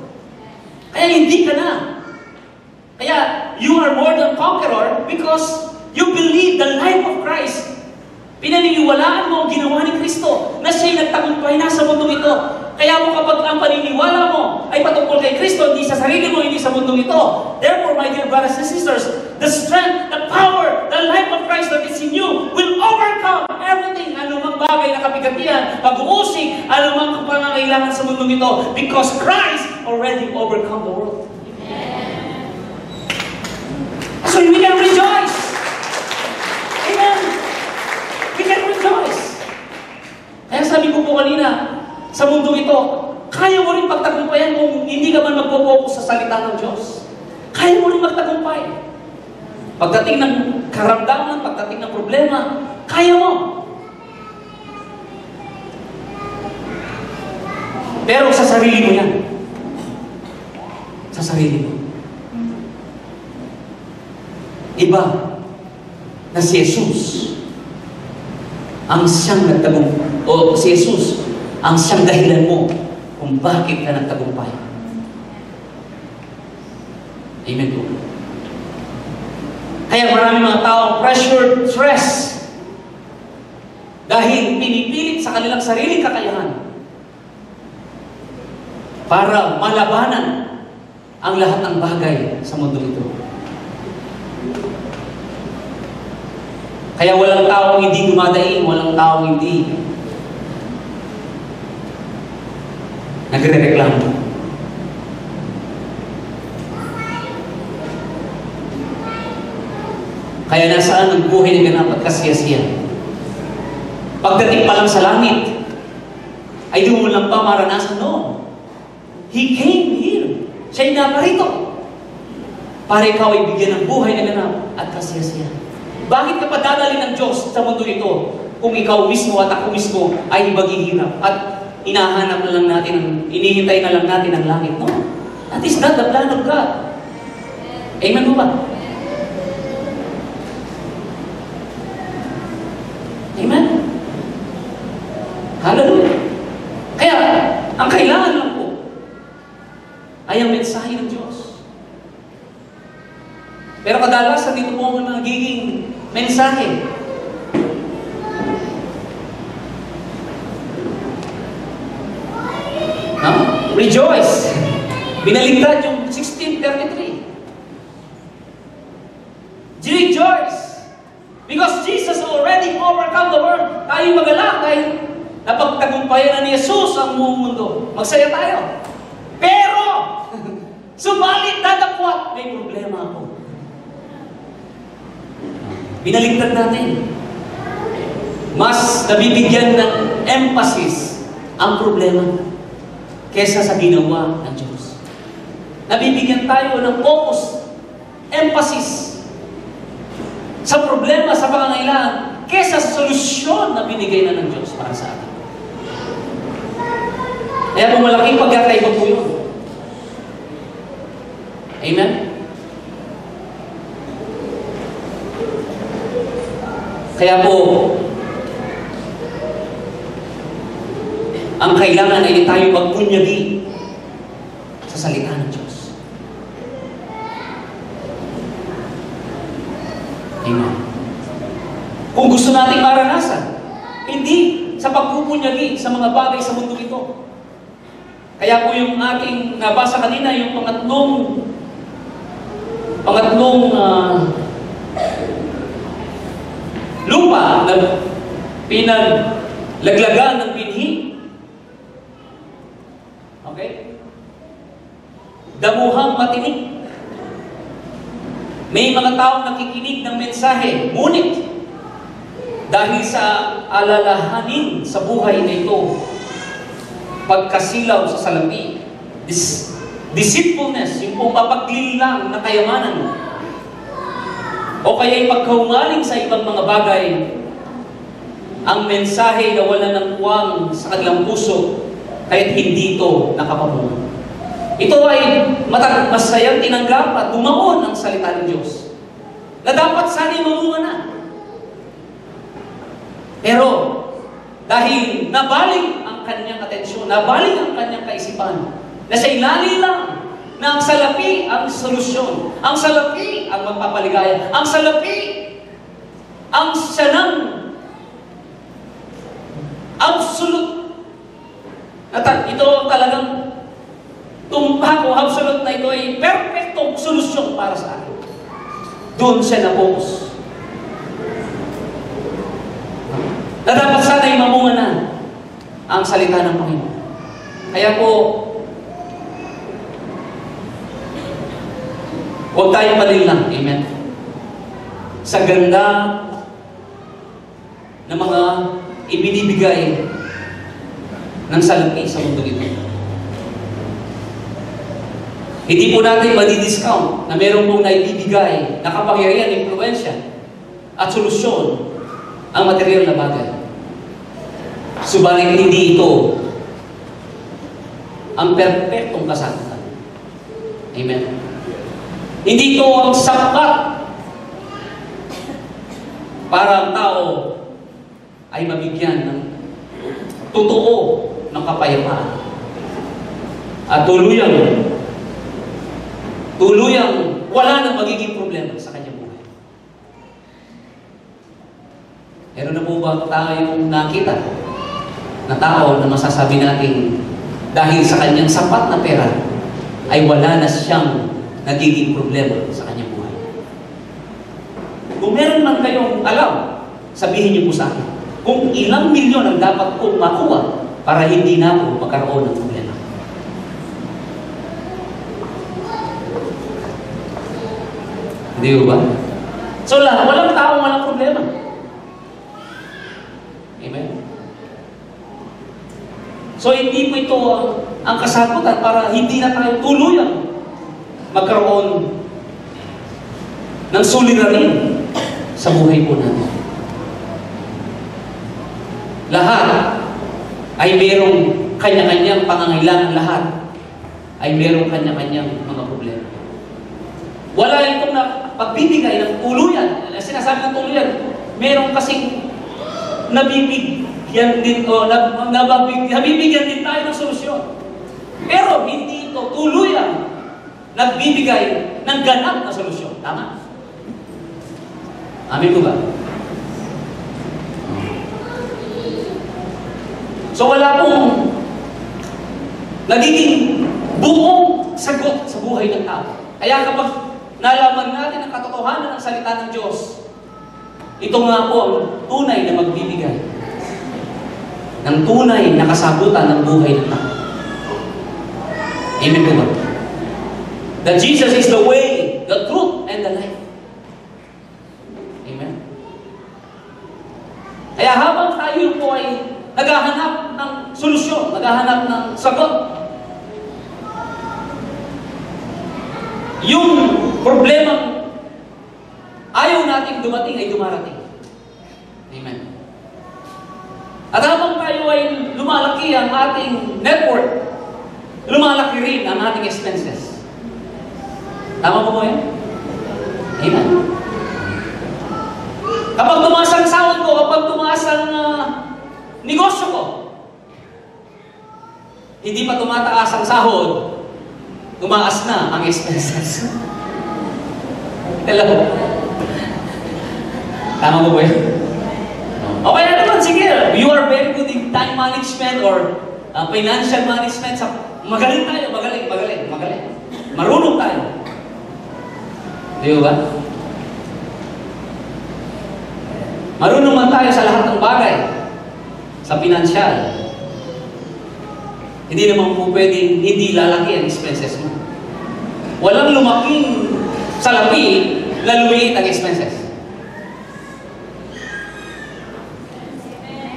Kaya hindi ka na. Kaya you are more than conqueror because you believe the life of Christ. Pinaniniwalaan mo ang ginawa ni Kristo na siya'y nagtagumpay na sa mundong ito. Kaya mo kapag ang paniniwala mo ay patungkol kay Kristo, hindi sa sarili mo, hindi sa mundong ito. Therefore, my dear brothers and sisters, the strength, the power, the life of Christ that is in you will overcome everything. Anumang bagay na kapigatian, pag-uusig, anumang pangangailangan sa mundong ito. Because Christ already overcome the world. Amen. So we can rejoice. Amen. We can rejoice. Kaya sabi ko po kanina, sa mundo ito, kaya mo rin pagtagumpayan kung hindi ka man magpo-focus sa salita ng Diyos. Kaya mo rin magtagumpay. Pagdating ng karamdaman, pagdating ng problema, kaya mo. Pero sa sarili mo yan. Sa sarili mo. Iba na si Jesus ang siyang nagtagumpay. O si Jesus ang siyang dahilan mo kung bakit ka nagtagumpay. Amen po. Kaya marami mga tao pressured, stress, dahil pinipilit sa kanilang sariling kakayahan para malabanan ang lahat ng bagay sa mundo ito. Kaya walang taong hindi dumadaing, walang taong hindi nagre-reklamo. Kaya nasaan ang buhay na ganap at kasiyasiyan? Pagdating pa lang sa langit, ay doon mo lang pa maranasan noon. He came here. Siya'y naparito. Para ikaw ay bigyan ng buhay na ganap at kasiyasiyan. Bakit ka padadali ng Diyos sa mundo ito kung ikaw mismo at ako mismo ay maghihirap at inahanap na lang natin, inihintay na lang natin ang langit? No? That is not the plan of God. Amen mo ba? Amen? Hallelujah. Kaya, ang kailangan lang po ay ang mensahe ng Diyos. Pero kadalasan dito po ang nagiging mensahe. No? Rejoice! Binaligtad yung 16:33. Rejoice! Because Jesus already overcome the world. Tayo magalak dahil napagtagumpayan na ni Jesus ang buong mundo. Magsaya tayo. Pero, subalit dadakwat, may problema ako. Binaligtad natin. Mas nabibigyan ng emphasis ang problema kesa sa ginawa ng Diyos. Nabibigyan tayo ng focus, emphasis sa problema, sa pangangailangan, kesa sa solusyon na binigay na ng Diyos para sa atin. Kaya kung malaking pagkakaiba po yun. Amen? Kaya po, ang kailangan ay tayo magbunyagi sa salita ng Diyos. Amen. Kung gusto nating maranasan, hindi sa pagpupunyagi sa mga bagay sa mundo ito. Kaya po yung aking nabasa kanina, yung pangatlong lupa na pinaglaglagan ng binhi. Okay? Damuhang matinik. May mga taong nakikinig ng mensahe, ngunit dahil sa alalahanin sa buhay na ito, pagkasilaw sa salapi, deceitfulness, yung pagpapaglilang na kayamanan, o kaya'y pagkaumaling sa ibang mga bagay, ang mensahe na wala ng puwang sa kanilang puso, kahit hindi ito nakapamungan. Ito ay masayang tinanggap at bumaon ang salita ng Diyos na dapat sana'y mamunga na. Pero, dahil nabaling ang kanyang atensyon, nabaling ang kanyang kaisipan, na sa ilalim lang na ang salapi ang solusyon, ang salapi ang magpapaligaya, ang salapi ang siyanang absolute. Ito talagang tumpak o absolute na ito ay perfectong solusyon para sa akin. Doon siya na-focus. Na dapat sana'y mamunga na ang salita ng Panginoon. Kaya po, huwag tayong palilang. Amen. Sa ganda ng mga ibinibigay ng salapi sa mundo ito. Hindi po natin madi-discount na meron pong naibibigay na kapangyarihan, impluensya, at solusyon ang material na bagay. Subalit hindi ito ang perfectong kasagutan. Amen. Hindi ito ang sapat para ang tao ay mabigyan ng totoo ng kapayapaan at tuluyang wala nang magiging problema sa kanyang buhay. Meron na po ba tayong nakita na tao na masasabi natin dahil sa kanyang sapat na pera ay wala na siyang nagiging problema sa kanyang buhay? Kung meron man kayong alam sabihin niyo po sa akin, kung ilang milyon ang dapat kong makuha para hindi na ako magkaroon ng problema. Hindi ba? So, walang taong walang problema. Amen? So, hindi po ito ang kasagutan para hindi na tayo tuluyan magkaroon ng suliranin sa buhay po natin. Lahat ay mayroong kanya-kanyang pangangailangan. Lahat ay mayroong kanya-kanyang mga problema. Wala itong pagbibigay ng tuluyan. Sinasabi ng tuluyan, mayroong kasing nabibigyan din din tayo ng solusyon. Pero hindi ito tuluyan nagbibigay ng ganap na solusyon. Tama? Amin po ba? So wala pong nagiging buong sagot sa buhay ng tao. Kaya kapag nalaman natin ang katotohanan ng salita ng Diyos, ito nga po ang tunay na magbibigay ng tunay na kasagutan ng buhay ng tao. Amen po ba? That Jesus is the way, the truth, and the life. Amen? Kaya habang tayo po ay naghahanap ng solusyon, naghahanap ng sagot, yung problema ayaw natin dumating ay dumarating. Amen. At habang tayo ay lumalaki ang ating network, lumalaki rin ang ating expenses. Tama po ba yan? Amen. Kapag tumaas ang sahod ko, kapag tumaas ang negosyo ko, hindi pa tumataas ang sahod, tumaas na ang expenses. Hello? Tama po ba yan? Okay na naman, sige. You are very good in time management or financial management. Magaling tayo, magaling. Marunong tayo. Di ba? Marunong man tayo sa lahat ng bagay. Sa pinansyal. Hindi naman po pwedeng hindi lalaki ang expenses mo. Walang lumaking salapi, lalumiit ang expenses.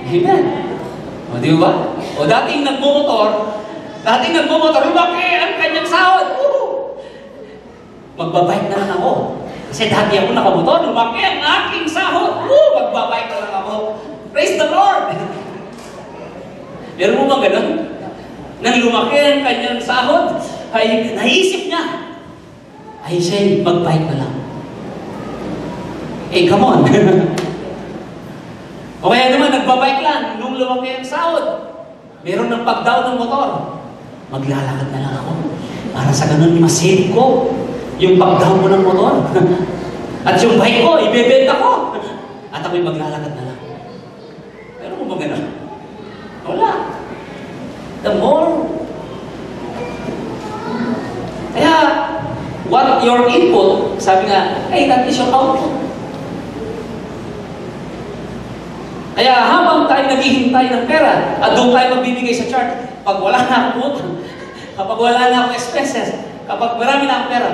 Amen. O, di ba? O, dating nagmumotor, lumaki ang kanyang sahod. Magbabike na lang ako. Kasi dati ako nakamotor, lumaki ang aking sahod. Magbabike na lang ako. Praise the Lord! Meron mo bang ganun? Nang lumaki ang kanyang sahod, ay naisip niya, ay siya, mag-bike na lang. Eh, come on. O kaya naman, nagbabike lang, nung lumaki ang sahod, meron ng pag-down ng motor. Maglalakad na lang ako. Para sa ganun, masave ko yung pag-down mo ng motor. At yung bike ko, ibebenta ko. At ako'y maglalakad na lang. Meron mo ba ganun? Wala. The more. Kaya, what your input, sabi nga, hey, that is your output. Kaya habang tayo naghihintay ng pera, at doon tayo magbibigay sa chart, pag wala na akong utang, kapag wala na akong expenses, kapag marami na akong pera,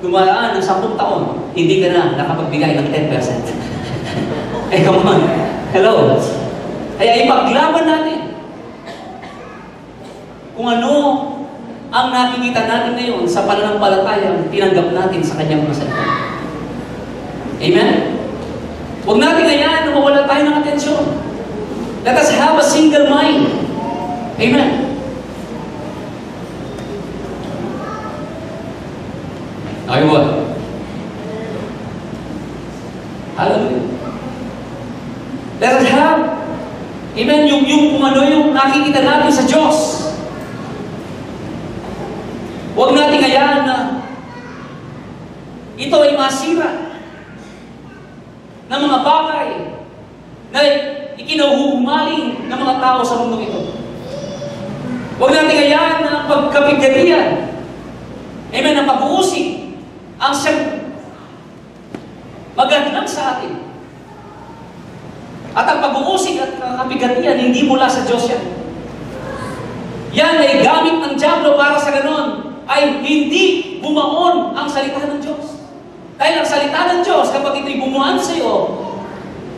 dumaan ng 10 taon, hindi ka na nakapagbigay ng 10%. Eh, come on. Hello? Kaya ipaglaban natin kung ano ang nakikita natin ngayon sa pananampalatayang tinanggap natin sa kanyang mga salita. Amen? Huwag natin hayaan na mawalan tayo ng atensyon. Let us have a single mind. Amen? Okay ba? Hallelujah. Let us have, amen, yung kung ano yung nakikita natin sa Diyos. Huwag natin hayaan na ito ay masira ng mga bagay na ikinahuhumaling ng mga tao sa mundo ito. Huwag natin hayaan na ang pagkapigatian, amen, ang pag-uusig, ang siyang magandang sa atin. At ang pag-uusig at kabigatian, hindi mula sa Diyos yan. Yan ay gamit ng diablo para sa ganon, ay hindi bumaon ang salita ng Diyos. Dahil ang salita ng Diyos, kapag ito'y bumuan sa iyo,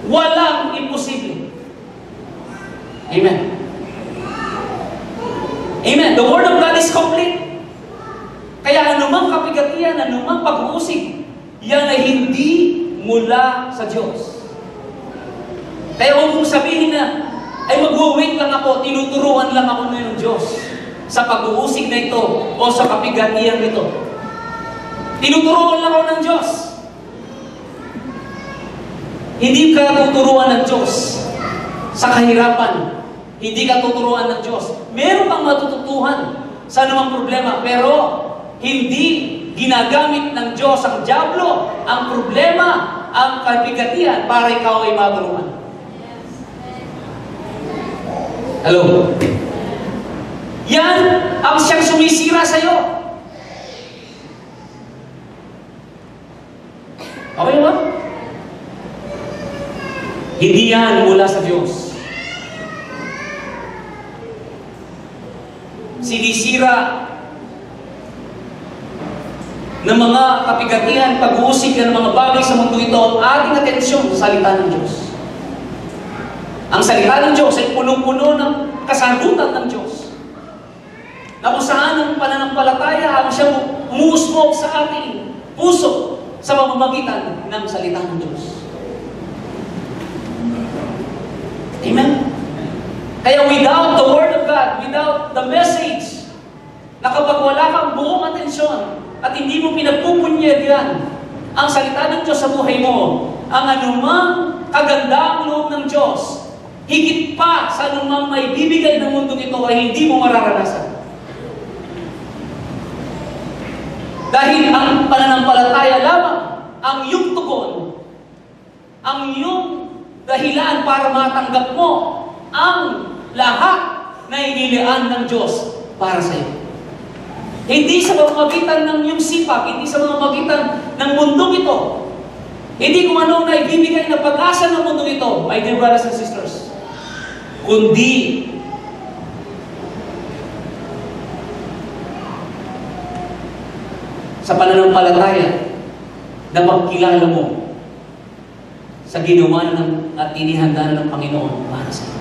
walang imposible. Amen. Amen. The Word of God is complete. Kaya anumang kabigatian, anumang pag-uusig, yan ay hindi mula sa Diyos. Kaya huwag mong sabihin na, ay mag-wait lang ako, tinuturuan lang ako ng Diyos sa pag-uusig na ito o sa kapigatian nito. Tinuturuan lang ako ng Diyos. Hindi ka tuturuan ng Diyos sa kahirapan. Hindi ka tuturuan ng Diyos. Meron kang matututuhan sa anumang problema, pero hindi ginagamit ng Diyos ang diablo, ang problema, ang kabigatian para ikaw ay matulungan. Hello? Yan ang siyang sumisira sa iyo. Okay ba? Hindi yan mula sa Diyos. Sinisira ng mga kapigatian, pag-uusig ng mga bagay sa mundo ito ang ating atensyon sa salita ng Diyos. Ang salita ng Diyos ay punong-puno ng kasagutan ng Diyos. Na kung saan ang pananampalataya ang siyang umusbog sa ating puso sa pamamagitan ng salita ng Diyos. Amen? Kaya without the Word of God, without the message, na kapag wala kang buong atensyon at hindi mo pinagpupunyedyan ang salita ng Diyos sa buhay mo, ang anumang kagandaang loob ng Diyos, higit pa sa anumang may bibigay ng mundo ito ay hindi mo mararanasan. Dahil ang pananampalataya lamang, ang iyong tugon, ang iyong dahilan para matanggap mo ang lahat na inilian ng Diyos para sa iyo. Hindi sa pamamagitan ng iyong sipag, hindi sa pamamagitan ng mundong ito, hindi kung ano na ibibigay na pag-asa ng mundong ito, my dear brothers and sisters, kundi sa pananampalataya na pagkilala mo sa ginawa ng at inihanda ng Panginoon para sa iyo.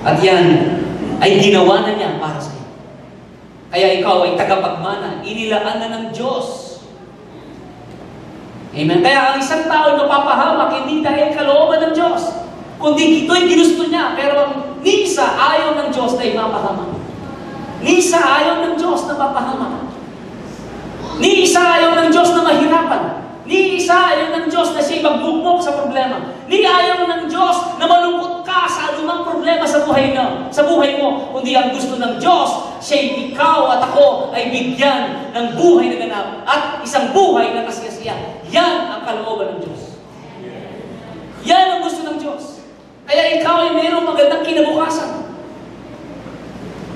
At yan ay ginawa na niya para sa iyo. Kaya ikaw ay tagapagmana, inilaan na ng Diyos. Amen. Kaya ang isang tao napapahamak, hindi dahil kalooban ng Diyos, kundi ito'y ginusto niya, pero ni isa ayaw ng Diyos na ipapahamak. Ni isa ayaw ng Diyos na mapahamak. Ni isa ayaw ng Diyos na mahirapan. Ni isa ayaw ng Diyos na siya'y magbukmok sa problema. Ni ayaw ng Diyos na malungkot ka sa anumang problema sa buhay mo. Kundi ang gusto ng Diyos, siya'y ikaw at ako ay bigyan ng buhay na ganap at isang buhay na kasiyasiya. Yan ang kalooban ng Diyos. Yan ang gusto ng Diyos. Kaya ikaw ay mayroong magandang kinabukasan.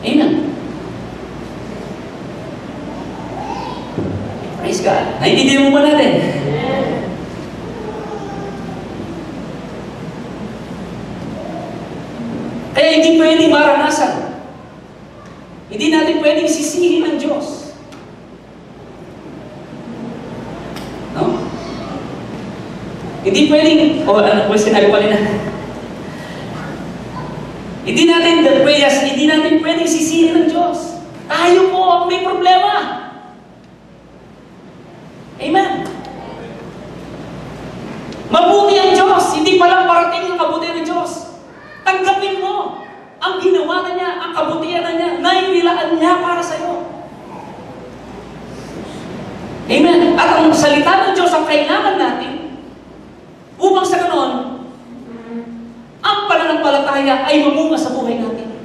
Amen. Praise God. Naintindihan mo ba natin? Kaya hindi pwedeng maranasan. Hindi natin pwedeng sisihin ng Diyos. No? Hindi pwedeng, sinabi ko rin na. Hindi natin pwedeng sisihin ng Diyos. Tayo po ang may problema. Amen. Mabuti ang Diyos. Hindi pa lang parating ang kabutihan ng Diyos. Tanggapin mo ang ginawa na niya, ang kabutihan na niya, na inilaan niya para sa iyo. Amen. At ang salita ng Diyos ang kailangan natin upang sa ganon, ang pananampalataya ay mamunga sa buhay natin.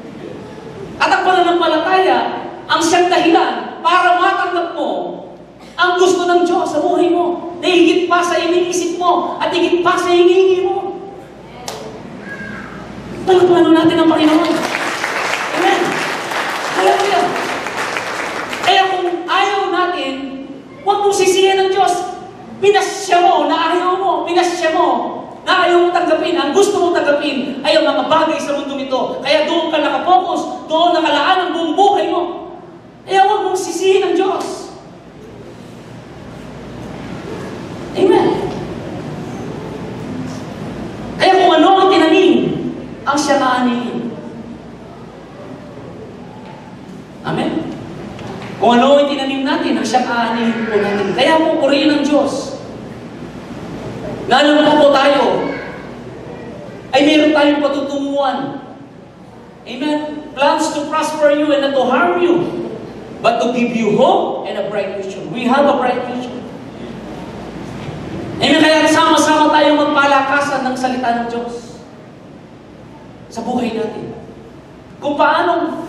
At ang pananampalataya ang siyang dahilan para matanggap mo ang gusto ng Diyos sa buhay mo, na higit pa sa iniisip mo at higit pa sa hinihingi mo. Palakpakan natin ang Panginoon. Amen. Hallelujah. Kaya kung ayaw natin, huwag mong sisihin ng Diyos. Pinasya mo na ayaw mo. Pinasya mo tanggapin, ang gusto mong tanggapin, ay ang mga bagay sa mundong ito. Kaya doon ka nakapokus, doon nakalaan ang buong buhay mo. Kaya huwag mong sisihin ang Diyos. Amen. Kaya kung ano ang tinanim, ang siya kaanihin. Amen. Kung ano ang tinanim natin, ang siya kaanihin po natin. Kaya po purihin ang Diyos. Nalang po tayo, ay meron tayong patutunguhan. Amen? Plans to prosper you and not to harm you, but to give you hope and a bright future. We have a bright future. Amen? Kaya sama-sama tayong magpalakasan ng salita ng Diyos sa buhay natin. Kung paano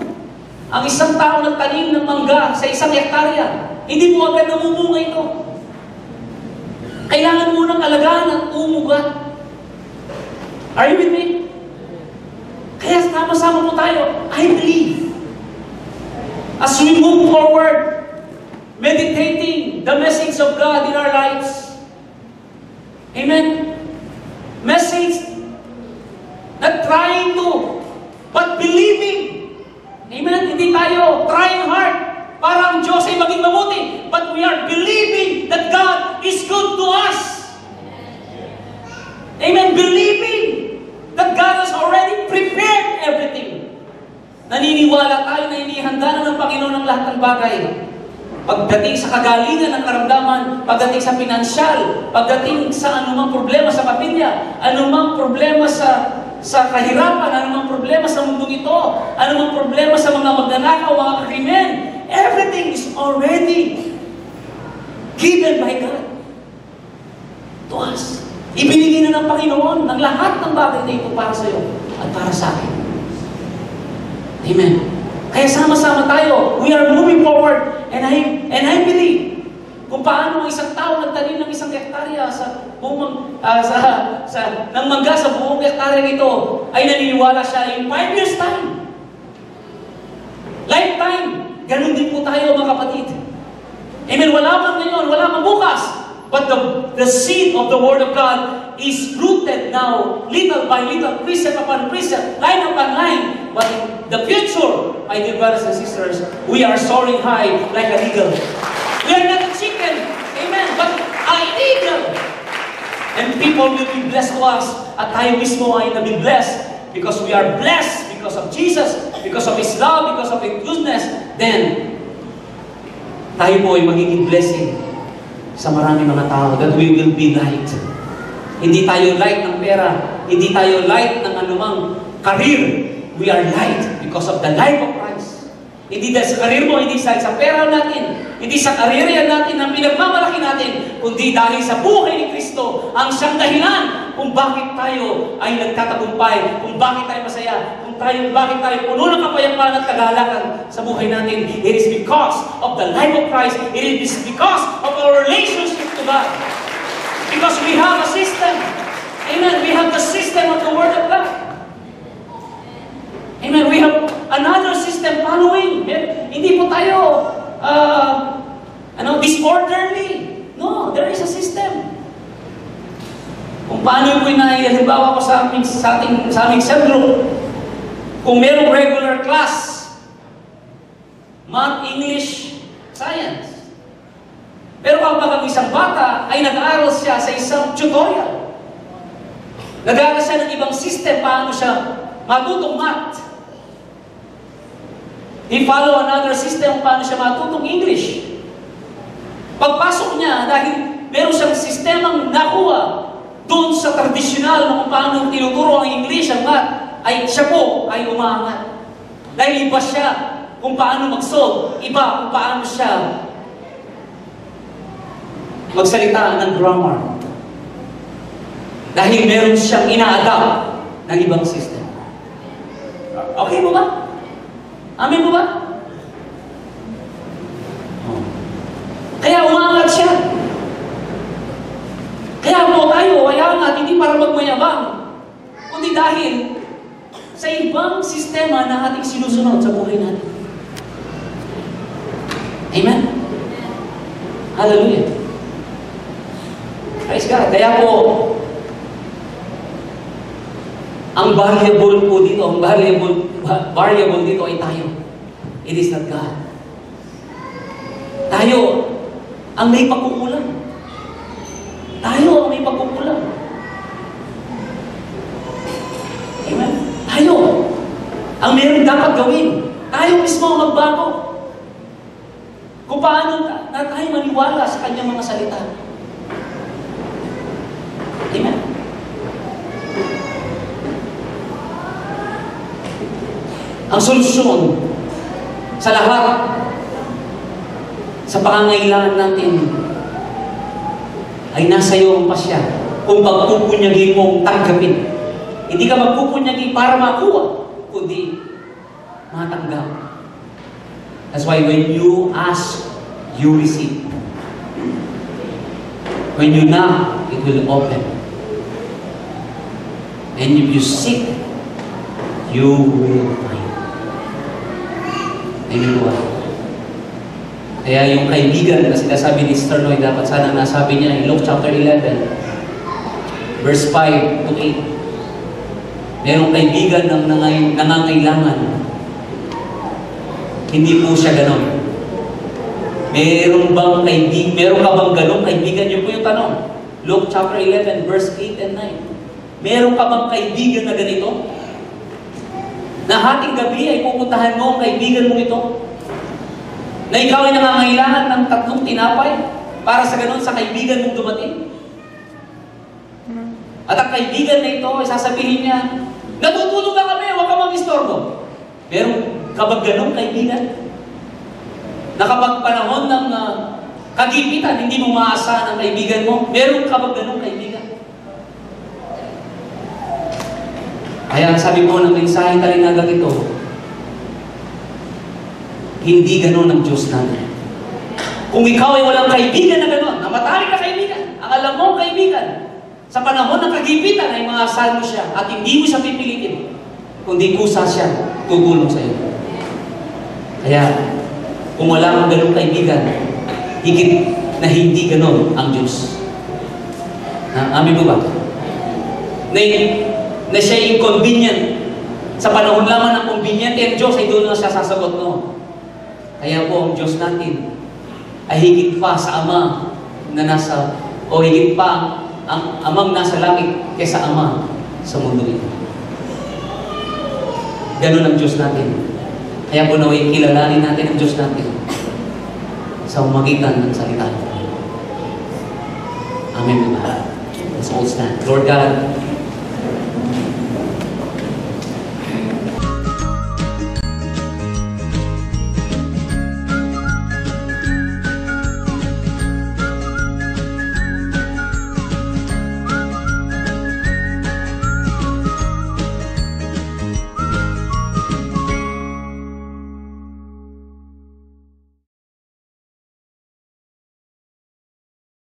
ang isang tao nagtanim ng mangga sa isang hektarya, hindi mo agad namumunga ito. Kailangan mo ng alagaan at umugat. Are you with me? Kaya sama-sama po tayo. I believe. As we move forward, meditating the message of God in our lives. Amen? Message, not trying to, but believing. Amen? Hindi tayo trying hard para ang Diyos ay maging mabuti. But we are believing that God is good to us. Amen? Believing that God has already prepared everything. Naniniwala tayo na inihanda na ng Panginoon ang lahat ng bagay. Pagdating sa kagalingan ng karamdaman, pagdating sa pinansyal, pagdating sa anumang problema sa pamilya, anumang problema sa kahirapan, anumang problema sa mundong ito, anumang problema sa mga magnanakaw, mga krimen, everything is already given by God to us. Ibinigay na ng Panginoon ang lahat ng bagay na ito para sa iyo at para sa akin. Amen. Kaya sama-sama tayo. We are moving forward and I believe kung paano ang isang tao nagtanim ng isang hektarya ng mangga sa buong hektarya nito ay naniniwala siya in 5 years time. Lifetime. Ganun din po tayo mga kapatid. Amen. Wala man ngayon, wala man bukas. But the seed of the Word of God is rooted now, little by little, precept upon precept, line upon line. But in the future, my dear brothers and sisters, we are soaring high like an eagle. We are not a chicken, amen, but an eagle. And people will be blessed to us. At tayo mismo ay nabi blessed because we are blessed because of Jesus, because of His love, because of His goodness. Then, tayo po ay magiging blessing sa maraming mga tao, that we will be light. Hindi tayo light ng pera, hindi tayo light ng anumang career. We are light because of the life of Christ. Hindi dahil sa career mo, hindi sa pera natin, hindi sa career natin ang pinagmamalaki natin, kundi dahil sa buhay ni Kristo, ang siyang dahilan kung bakit tayo ay nagtatagumpay, kung bakit tayo masaya, bakit tayo puno ng kapayapaan at kagalakan sa buhay natin. It is because of the life of Christ. It is because of our relationship to God. Because we have a system. Amen. We have the system of the Word of God. Amen. We have another system following. Hindi po tayo disorderly. No, there is a system. Kung paano po halimbawa ko sa aming cell group, kung merong regular class, Math, English, Science. Pero kapag ang isang bata ay nag-aaral siya sa isang tutorial, nag-aaral siya ng ibang system paano siya matutong Math. He follow another system paano siya matutong English. Pagpasok niya, dahil meron siyang sistemang nakuha doon sa tradisyonal na kung paano tinuturo ang English, ang Math, ay siya po ay umaangat. Dahil iba siya kung paano mag-solve, iba kung paano siya magsalita ng grammar. Dahil meron siyang ina-adapt ng ibang system. Okay mo ba? Amin mo ba? Kaya umaangat siya. Kaya po tayo, ay angat, hindi para magmayabang, kundi dahil sa ibang sistema na ating sinusunod sa buhay natin. Amen? Hallelujah. Praise God. Kaya po, Ang variable po dito, ang variable dito ay tayo. It is not God. Tayo ang may pagkukulang. Tayo ang may pagkukulang. Amen? Tayo ang mayroong dapat gawin. Tayo mismo ang magbago. Kung paano na tayo maniwala sa kanyang mga salita. Amen? Ang solusyon sa lahat sa pangangailangan natin ay nasa iyo ang pasya kung pagpupunyagi mong tanggapin. Hindi ka magpupunyagi para makuha, kundi matanggap. That's why when you ask, you receive. When you knock, it will open. And if you seek, you will find. Amen po. Kaya yung kaibigan na sinasabi ni Sister Noy, dapat sana nasabi niya in Luke chapter 11, verse 5 to 8. Merong kaibigan ng nangangailangan. Hindi po siya ganon. Meron ka bang ganong kaibigan? Yun po yung tanong. Luke chapter 11, verse 8 and 9. Meron ka bang kaibigan na ganito? Na hating gabi ay pupuntahan mo ang kaibigan mo ito? Na ikaw ay nangangailangan ng 3 tinapay para sa ganun sa kaibigan mong dumating? At ang kaibigan na ito ay sasabihin niya, natutulog na kami, huwag ka mag-istorbo. Meron ka bang ganong kaibigan? Na kapag panahon ng kagipitan, hindi mo maasahan ang kaibigan mo? Meron ka bang ganong kaibigan? Kaya sabi mo ng mensahe talinaga ito, hindi ganon ang Diyos natin. Kung ikaw ay walang kaibigan na ganon, na matalik na kaibigan, ang alam mo kaibigan, sa panahon ng kagipitan ay maasahan mo siya at hindi mo siya pipilitin, kundi kusa siya, tutulong sa iyo. Kaya, kung wala kang ganong kaibigan, higit na hindi ganon ang Diyos. Amin mo ba? Na siya inconvenient. Sa panahon lamang ng convenient, ang Diyos ay doon na siya sasagot no. Kaya po ang Diyos natin ay higit pa sa Ama na higit pa ang Amang nasa langit kaysa Ama sa mundo ito. Ganun ang Diyos natin. Kaya po naway kilalanin natin ang Diyos natin sa umagitan ng salita. Amen. Let's all stand. Lord God,